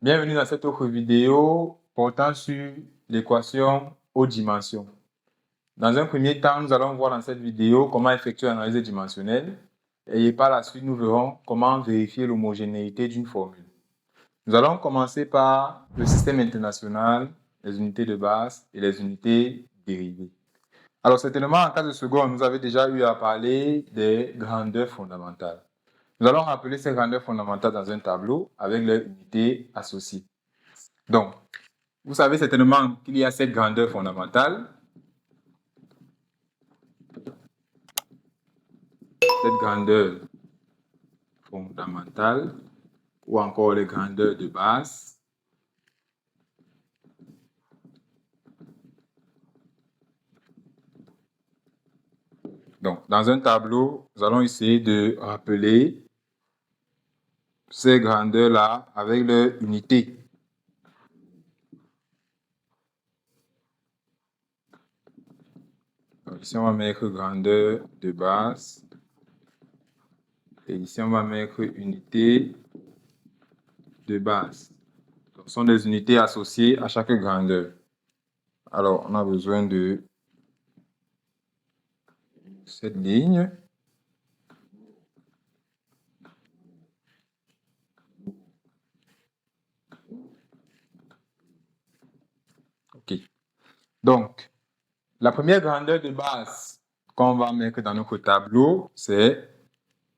Bienvenue dans cette autre vidéo portant sur l'équation haute dimension. Dans un premier temps, nous allons voir dans cette vidéo comment effectuer l'analyse dimensionnelle et par la suite, nous verrons comment vérifier l'homogénéité d'une formule. Nous allons commencer par le système international, les unités de base et les unités dérivées. Alors, certainement, en cas de seconde, nous avons déjà eu à parler des grandeurs fondamentales. Nous allons rappeler ces grandeurs fondamentales dans un tableau avec leurs unités associées. Donc, vous savez certainement qu'il y a cette grandeur fondamentale. Cette grandeur fondamentale ou encore les grandeurs de base. Donc, dans un tableau, nous allons essayer de rappeler ces grandeurs-là avec leur unité. Donc, ici, on va mettre grandeur de base. Et ici, on va mettre unité de base. Donc, ce sont des unités associées à chaque grandeur. Alors, on a besoin de cette ligne. OK. Donc, la première grandeur de base qu'on va mettre dans notre tableau, c'est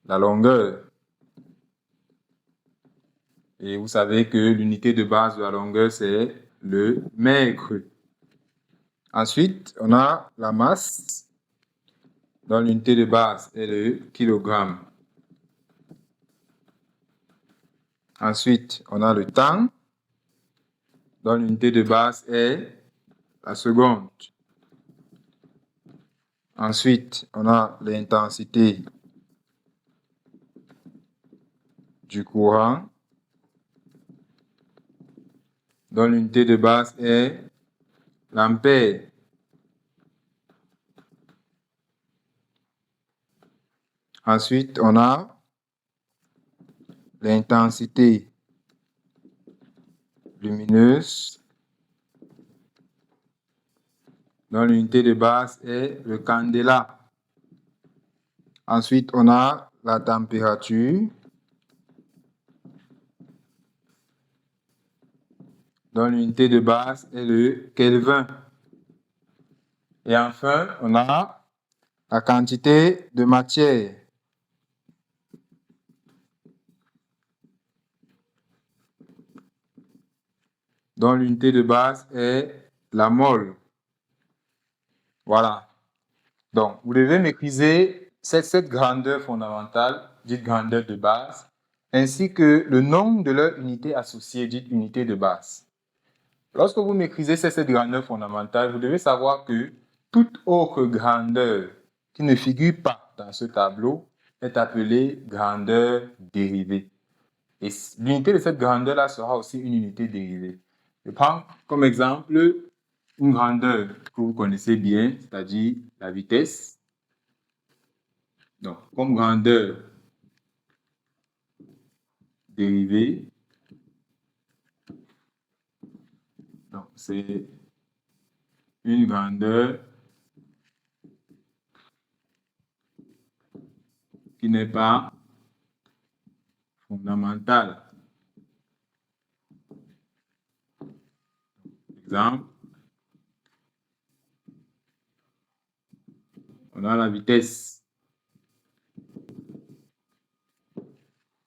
la longueur. Et vous savez que l'unité de base de la longueur, c'est le mètre. Ensuite, on a la masse, dont l'unité de base est le kilogramme. Ensuite, on a le temps, dont l'unité de base est la seconde. Ensuite, on a l'intensité du courant, dont l'unité de base est l'ampère. Ensuite, on a l'intensité lumineuse, dont l'unité de base est le candela. Ensuite, on a la température, dont l'unité de base est le Kelvin. Et enfin, on a la quantité de matière, dont l'unité de base est la mole. Voilà. Donc, vous devez maîtriser cette grandeur fondamentale, dite grandeur de base, ainsi que le nom de leur unité associée, dite unité de base. Lorsque vous maîtrisez cette grandeur fondamentale, vous devez savoir que toute autre grandeur qui ne figure pas dans ce tableau est appelée grandeur dérivée. Et l'unité de cette grandeur-là sera aussi une unité dérivée. Je prends comme exemple une grandeur que vous connaissez bien, c'est-à-dire la vitesse. Donc, comme grandeur dérivée, donc c'est une grandeur qui n'est pas fondamentale. Exemple, on a la vitesse.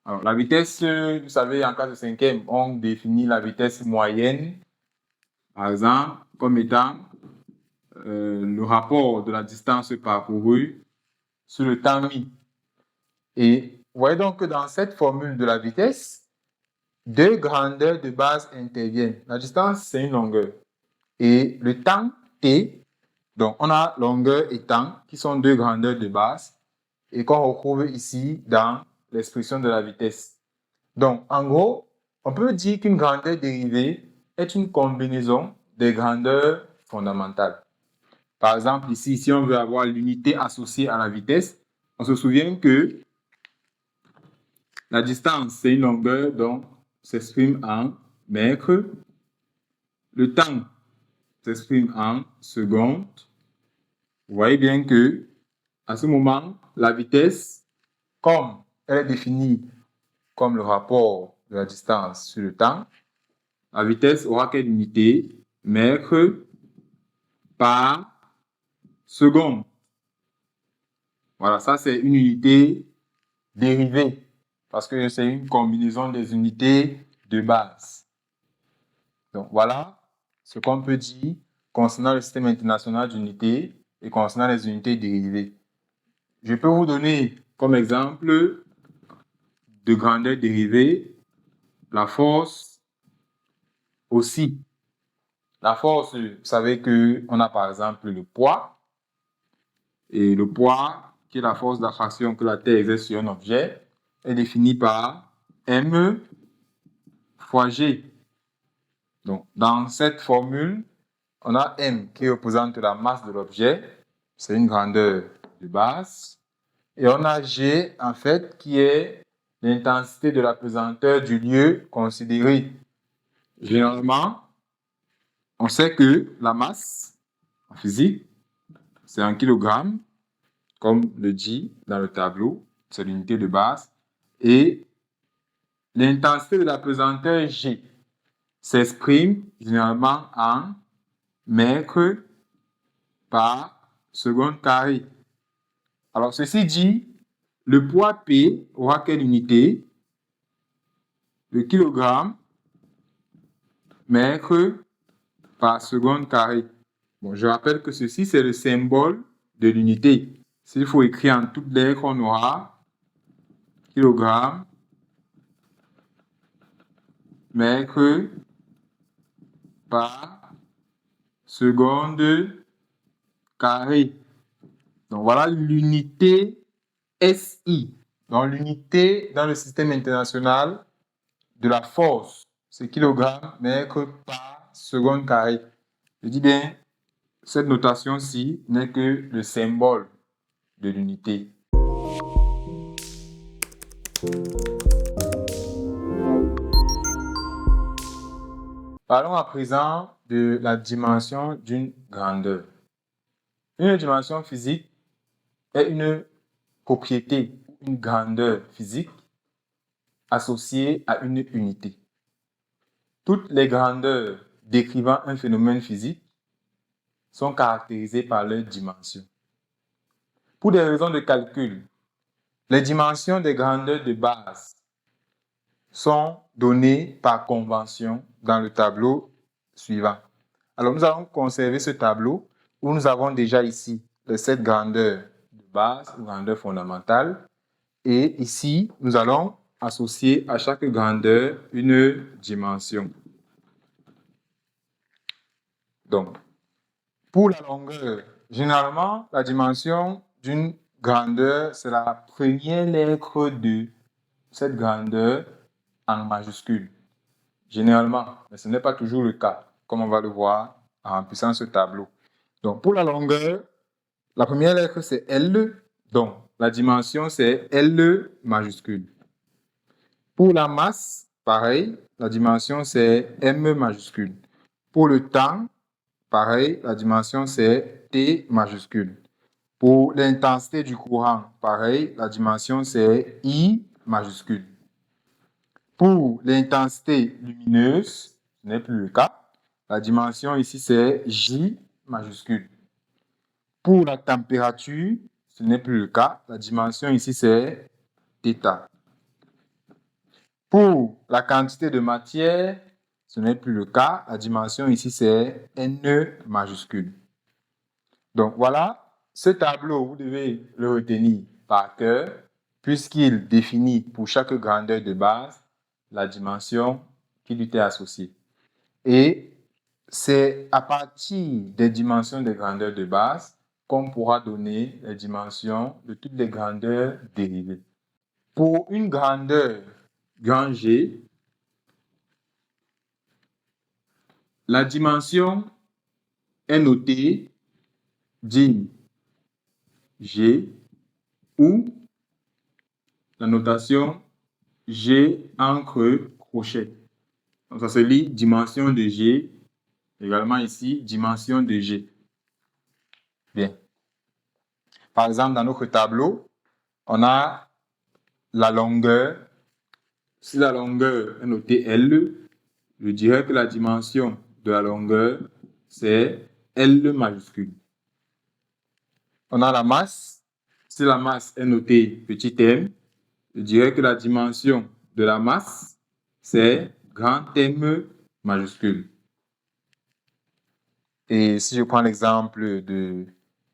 Alors, la vitesse, vous savez, en classe de cinquième, on définit la vitesse moyenne, par exemple, comme étant le rapport de la distance parcourue sur le temps mis. Et vous voyez donc que dans cette formule de la vitesse, deux grandeurs de base interviennent. La distance, c'est une longueur. Et le temps, t, donc on a longueur et temps, qui sont deux grandeurs de base, et qu'on retrouve ici dans l'expression de la vitesse. Donc, en gros, on peut dire qu'une grandeur dérivée est une combinaison des grandeurs fondamentales. Par exemple, ici, si on veut avoir l'unité associée à la vitesse, on se souvient que la distance, c'est une longueur, donc s'exprime en mètres. Le temps s'exprime en secondes. Vous voyez bien que à ce moment, la vitesse, comme elle est définie comme le rapport de la distance sur le temps, la vitesse aura quelle unité? Mètres par seconde. Voilà, ça c'est une unité dérivée parce que c'est une combinaison des unités de base. Donc voilà ce qu'on peut dire concernant le système international d'unités et concernant les unités dérivées. Je peux vous donner comme exemple de grandeur dérivée la force aussi. La force, vous savez qu'on a par exemple le poids. Et le poids, qui est la force d'attraction que la Terre exerce sur un objet, est défini par M fois G. Donc, dans cette formule, on a M qui représente la masse de l'objet, c'est une grandeur de base. Et on a G, en fait, qui est l'intensité de la pesanteur du lieu considéré. Généralement, on sait que la masse, en physique, c'est un kilogramme, comme le dit dans le tableau, c'est l'unité de base. Et l'intensité de la pesanteur G s'exprime généralement en mètres par seconde carrée. Alors, ceci dit, le poids P aura quelle unité? Le kilogramme mètre par seconde carrée. Bon, je rappelle que ceci, c'est le symbole de l'unité. S'il faut écrire en toutes lettres, on aura kilogramme mètre par seconde carrée. Donc voilà l'unité SI. Donc l'unité dans le système international de la force, c'est kilogramme mètre par seconde carrée. Je dis bien, cette notation-ci n'est que le symbole de l'unité. Parlons à présent de la dimension d'une grandeur. Une dimension physique est une propriété, une grandeur physique associée à une unité. Toutes les grandeurs décrivant un phénomène physique sont caractérisées par leur dimension. Pour des raisons de calcul, les dimensions des grandeurs de base sont données par convention dans le tableau suivant. Alors, nous allons conserver ce tableau où nous avons déjà ici les 7 grandeurs de base ou grandeurs fondamentales. Et ici, nous allons associer à chaque grandeur une dimension. Donc, pour la longueur, généralement, la dimension d'une grandeur, c'est la première lettre de cette grandeur en majuscule. Généralement, mais ce n'est pas toujours le cas, comme on va le voir en remplissant ce tableau. Donc, pour la longueur, la première lettre, c'est L. Donc, la dimension, c'est L majuscule. Pour la masse, pareil, la dimension, c'est M majuscule. Pour le temps, pareil, la dimension, c'est T majuscule. Pour l'intensité du courant, pareil, la dimension, c'est I majuscule. Pour l'intensité lumineuse, ce n'est plus le cas. La dimension ici, c'est J majuscule. Pour la température, ce n'est plus le cas. La dimension ici, c'est θ. Pour la quantité de matière, ce n'est plus le cas. La dimension ici, c'est N majuscule. Donc voilà, ce tableau, vous devez le retenir par cœur, puisqu'il définit pour chaque grandeur de base la dimension qui lui est associée. Et c'est à partir des dimensions des grandeurs de base qu'on pourra donner les dimensions de toutes les grandeurs dérivées. Pour une grandeur grand G, la dimension est notée dim G ou la notation G encre crochet. Donc, ça se lit dimension de G. Également ici, dimension de G. Bien. Par exemple, dans notre tableau, on a la longueur. Si la longueur est notée L, je dirais que la dimension de la longueur, c'est L majuscule. On a la masse. Si la masse est notée petit m, je dirais que la dimension de la masse, c'est grand M majuscule. Et si je prends l'exemple de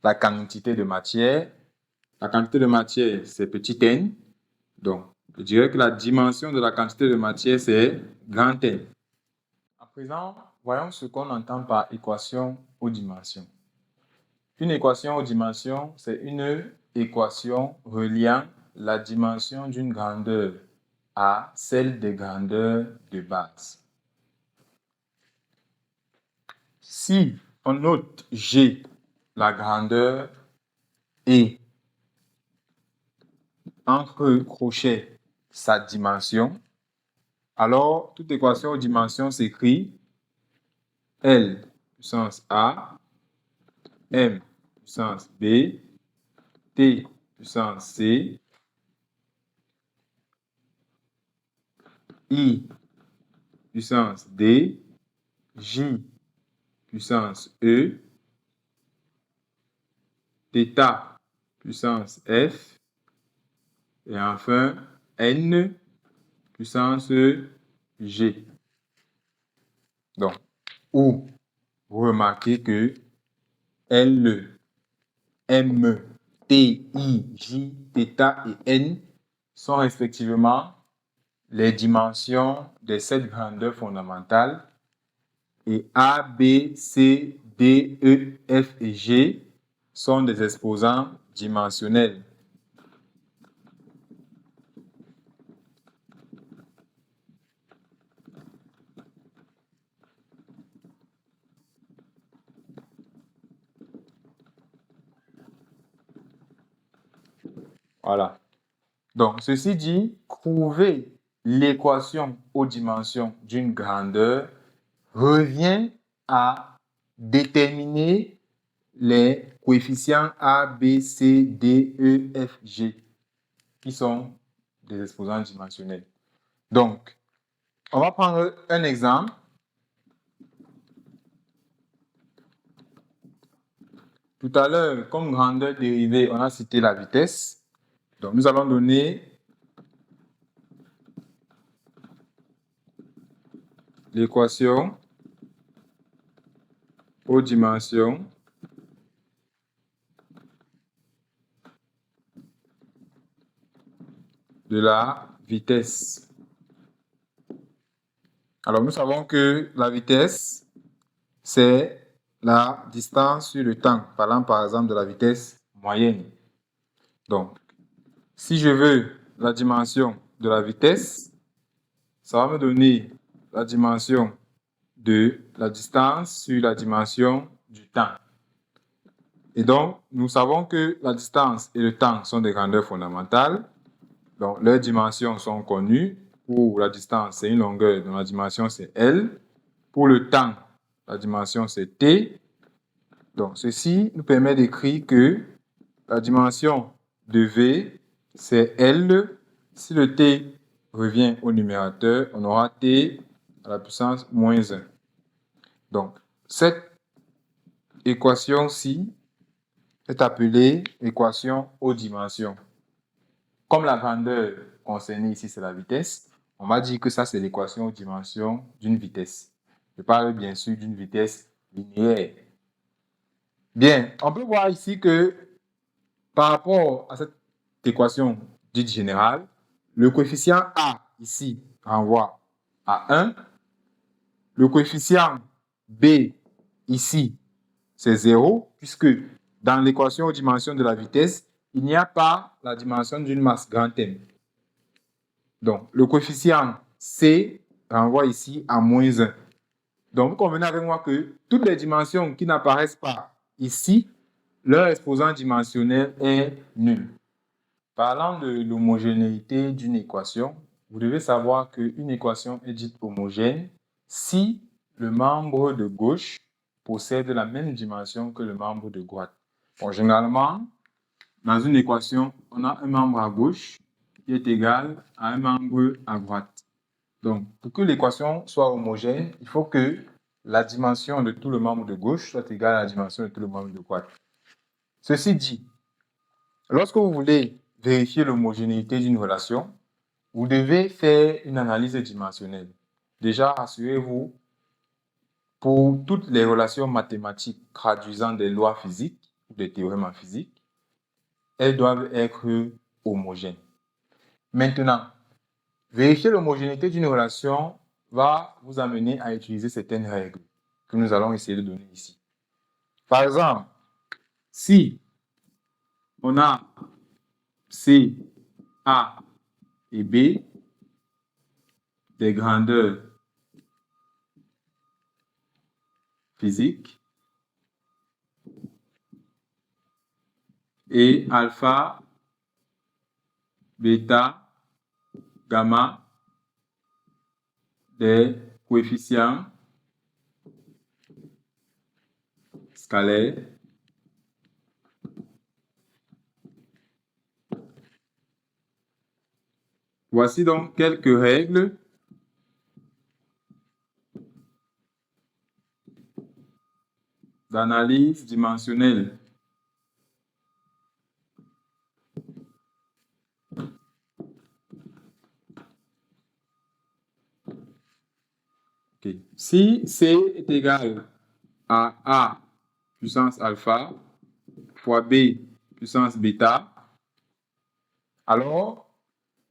la quantité de matière, c'est petit n. Donc, je dirais que la dimension de la quantité de matière, c'est grand N. À présent, voyons ce qu'on entend par équation aux dimensions. Une équation aux dimensions, c'est une équation reliant la dimension d'une grandeur à celle des grandeurs de base. Si on note G, la grandeur, et entre crochets sa dimension, alors toute équation aux dimensions s'écrit L puissance A, M puissance B, T puissance C, I puissance D, J puissance E, θ puissance F, et enfin N puissance G. Donc, où vous remarquez que L, M, T, I, J, θ et N sont respectivement les dimensions des 7 grandeurs fondamentales, et A, B, C, D, E, F et G sont des exposants dimensionnels. Voilà. Donc, ceci dit, trouver l'équation aux dimensions d'une grandeur revient à déterminer les coefficients A, B, C, D, E, F, G, qui sont des exposants dimensionnels. Donc, on va prendre un exemple. Tout à l'heure, comme grandeur dérivée, on a cité la vitesse. Donc, nous allons donner l'équation aux dimensions de la vitesse. Alors, nous savons que la vitesse, c'est la distance sur le temps, parlant par exemple de la vitesse moyenne. Donc, si je veux la dimension de la vitesse, ça va me donner la dimension de la distance sur la dimension du temps. Et donc, nous savons que la distance et le temps sont des grandeurs fondamentales. Donc, leurs dimensions sont connues. Pour la distance, c'est une longueur dont la dimension, c'est L. Pour le temps, la dimension, c'est T. Donc, ceci nous permet d'écrire que la dimension de V, c'est L. Si le T revient au numérateur, on aura T à la puissance moins 1. Donc, cette équation-ci est appelée équation aux dimensions. Comme la grandeur concernée ici, c'est la vitesse, on va dire que ça, c'est l'équation aux dimensions d'une vitesse. Je parle bien sûr d'une vitesse linéaire. Bien, on peut voir ici que par rapport à cette équation dite générale, le coefficient A ici renvoie à 1. Le coefficient B ici, c'est 0, puisque dans l'équation aux dimensions de la vitesse, il n'y a pas la dimension d'une masse grand M. Donc, le coefficient C renvoie ici à moins 1. Donc, vous convenez avec moi que toutes les dimensions qui n'apparaissent pas ici, leur exposant dimensionnel est nul. Parlant de l'homogénéité d'une équation, vous devez savoir qu'une équation est dite homogène si le membre de gauche possède la même dimension que le membre de droite. Bon, généralement, dans une équation, on a un membre à gauche qui est égal à un membre à droite. Donc, pour que l'équation soit homogène, il faut que la dimension de tout le membre de gauche soit égale à la dimension de tout le membre de droite. Ceci dit, lorsque vous voulez vérifier l'homogénéité d'une relation, vous devez faire une analyse dimensionnelle. Déjà, assurez-vous, pour toutes les relations mathématiques traduisant des lois physiques ou des théorèmes en physique, elles doivent être homogènes. Maintenant, vérifier l'homogénéité d'une relation va vous amener à utiliser certaines règles que nous allons essayer de donner ici. Par exemple, si on a C, A et B des grandeurs physiques et alpha, bêta, gamma des coefficients scalaires voici donc quelques règles d'analyse dimensionnelle. Okay. Si C est égal à A puissance alpha fois B puissance bêta, alors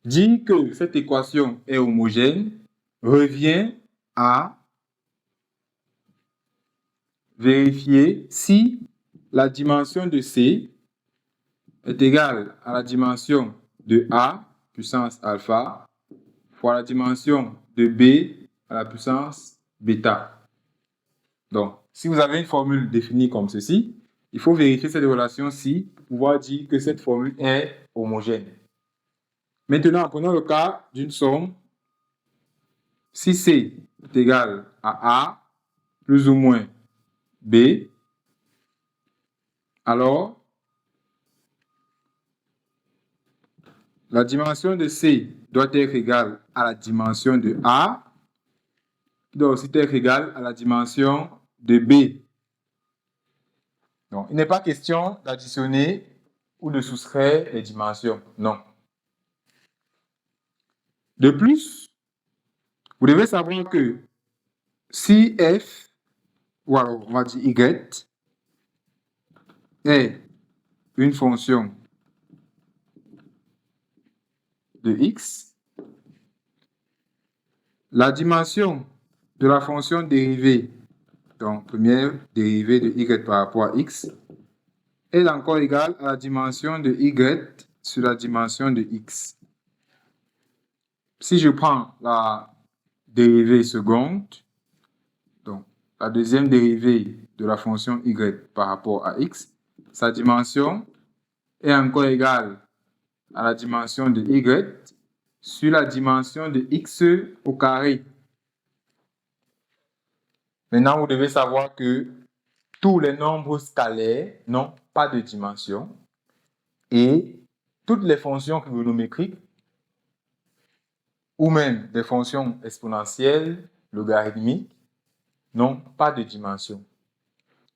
dire que cette équation est homogène revient à vérifier si la dimension de C est égale à la dimension de A puissance alpha fois la dimension de B à la puissance bêta. Donc, si vous avez une formule définie comme ceci, il faut vérifier cette relation-ci pour pouvoir dire que cette formule est homogène. Maintenant, prenons le cas d'une somme. Si C est égal à A plus ou moins B, alors la dimension de C doit être égale à la dimension de A, qui doit aussi être égale à la dimension de B. Donc, il n'est pas question d'additionner ou de soustraire les dimensions. Non. De plus, vous devez savoir que si f, ou alors on va dire y, est une fonction de x, la dimension de la fonction dérivée, donc première dérivée de y par rapport à x, est encore égale à la dimension de y sur la dimension de x. Si je prends la dérivée seconde, donc la deuxième dérivée de la fonction y par rapport à x, sa dimension est encore égale à la dimension de y sur la dimension de x au carré. Maintenant, vous devez savoir que tous les nombres scalaires n'ont pas de dimension et toutes les fonctions trigonométriques ou même des fonctions exponentielles, logarithmiques, n'ont pas de dimension.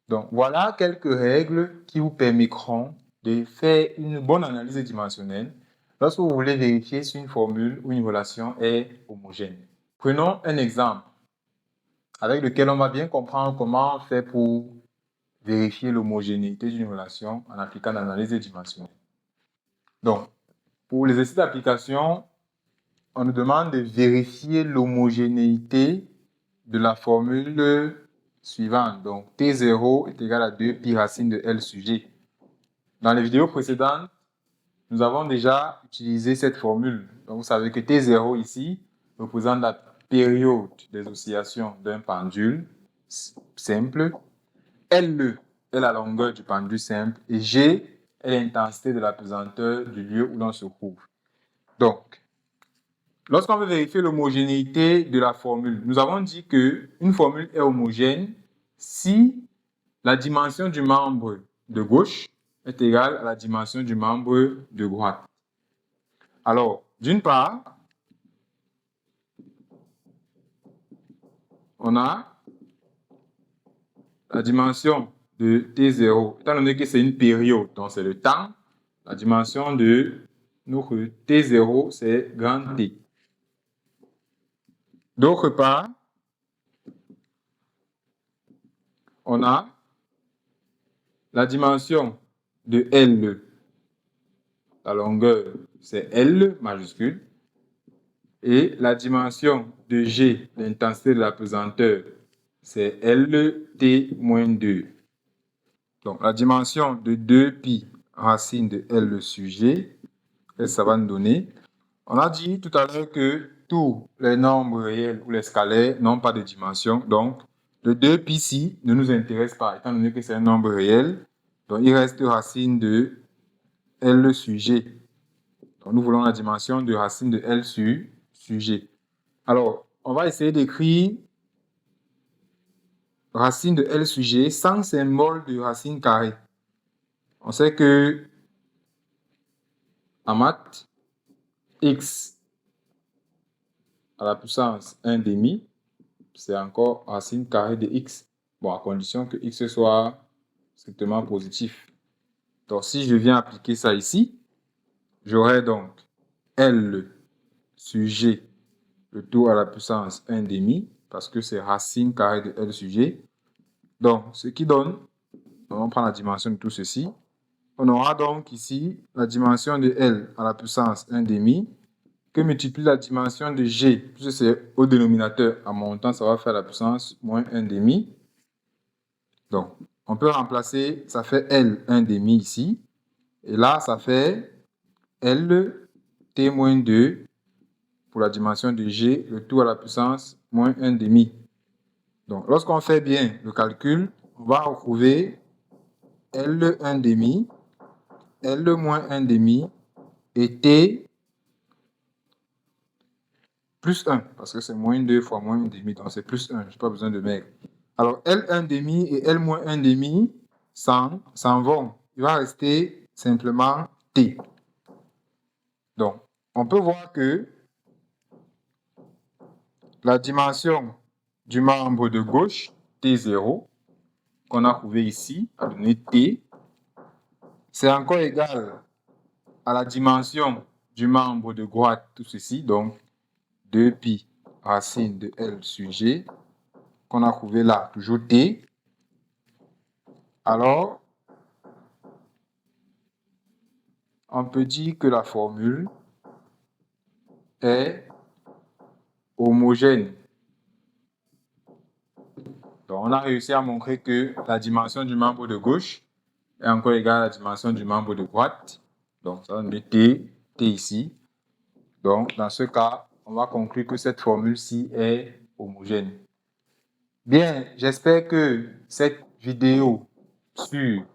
Donc, voilà quelques règles qui vous permettront de faire une bonne analyse dimensionnelle lorsque vous voulez vérifier si une formule ou une relation est homogène. Prenons un exemple avec lequel on va bien comprendre comment faire pour vérifier l'homogénéité d'une relation en appliquant l'analyse dimensionnelle. Donc, pour les essais d'application, on nous demande de vérifier l'homogénéité de la formule suivante. Donc, T0 est égal à 2 pi racine de L sur G. Dans les vidéos précédentes, nous avons déjà utilisé cette formule. Donc, vous savez que T0 ici représente la période des oscillations d'un pendule simple. L est la longueur du pendule simple et G est l'intensité de la pesanteur du lieu où l'on se trouve. Donc, Lorsqu'on veut vérifier l'homogénéité de la formule, nous avons dit qu'une formule est homogène si la dimension du membre de gauche est égale à la dimension du membre de droite. Alors, d'une part, on a la dimension de T0, étant donné que c'est une période, donc c'est le temps, la dimension de notre T0, c'est grand T. D'autre part, on a la dimension de L, la longueur, c'est L majuscule, et la dimension de G, l'intensité de la pesanteur, c'est LT-2. Donc, la dimension de 2pi racine de L sur G, et ça va nous donner. On a dit tout à l'heure que tous les nombres réels ou les scalaires n'ont pas de dimension. Donc, le 2pi ici ne nous intéresse pas, étant donné que c'est un nombre réel. Donc, il reste racine de L sur G. Donc, nous voulons la dimension de racine de L sur G. Alors, on va essayer d'écrire racine de L sur G sans symbole de racine carrée. On sait que en maths, x à la puissance 1/2, c'est encore racine carrée de x. Bon, à condition que x soit strictement positif. Donc, si je viens appliquer ça ici, j'aurai donc L sur G, le tout à la puissance 1/2, parce que c'est racine carrée de L sur G. Donc, ce qui donne, on prend la dimension de tout ceci, on aura donc ici la dimension de L à la puissance 1/2 que multiplie la dimension de G, puisque c'est au dénominateur en montant, ça va faire la puissance moins 1/2. Donc, on peut remplacer, ça fait L 1/2 ici, et là, ça fait L T-2 pour la dimension de G, le tout à la puissance moins 1/2. Donc, lorsqu'on fait bien le calcul, on va retrouver L 1/2, L moins 1/2 et T plus 1, parce que c'est moins 2 fois moins 1/2, donc c'est plus 1, je n'ai pas besoin de mettre. Alors, L 1/2 et L moins 1/2 s'en vont. Il va rester simplement T. Donc, on peut voir que la dimension du membre de gauche, T0, qu'on a trouvé ici, a donné T, c'est encore égal à la dimension du membre de droite, tout ceci, donc 2pi racine de L sur G, qu'on a trouvé là, toujours T. Alors, on peut dire que la formule est homogène. Donc, on a réussi à montrer que la dimension du membre de gauche est encore égale à la dimension du membre de droite. Donc, ça donne T ici. Donc, dans ce cas, on va conclure que cette formule-ci est homogène. Bien, j'espère que cette vidéo sur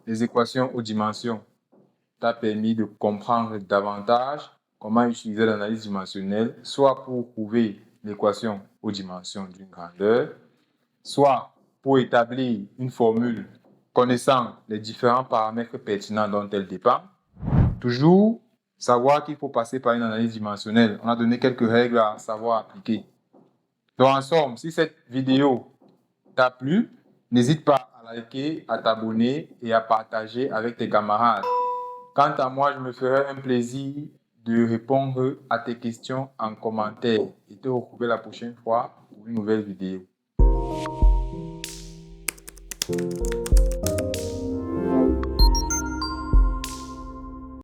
les équations aux dimensions t'a permis de comprendre davantage comment utiliser l'analyse dimensionnelle, soit pour trouver l'équation aux dimensions d'une grandeur, soit pour établir une formule connaissant les différents paramètres pertinents dont elle dépend. Toujours savoir qu'il faut passer par une analyse dimensionnelle. On a donné quelques règles à savoir appliquer. Donc, en somme, si cette vidéo t'a plu, n'hésite pas à liker, à t'abonner et à partager avec tes camarades. Quant à moi, je me ferai un plaisir de répondre à tes questions en commentaire et te retrouver la prochaine fois pour une nouvelle vidéo.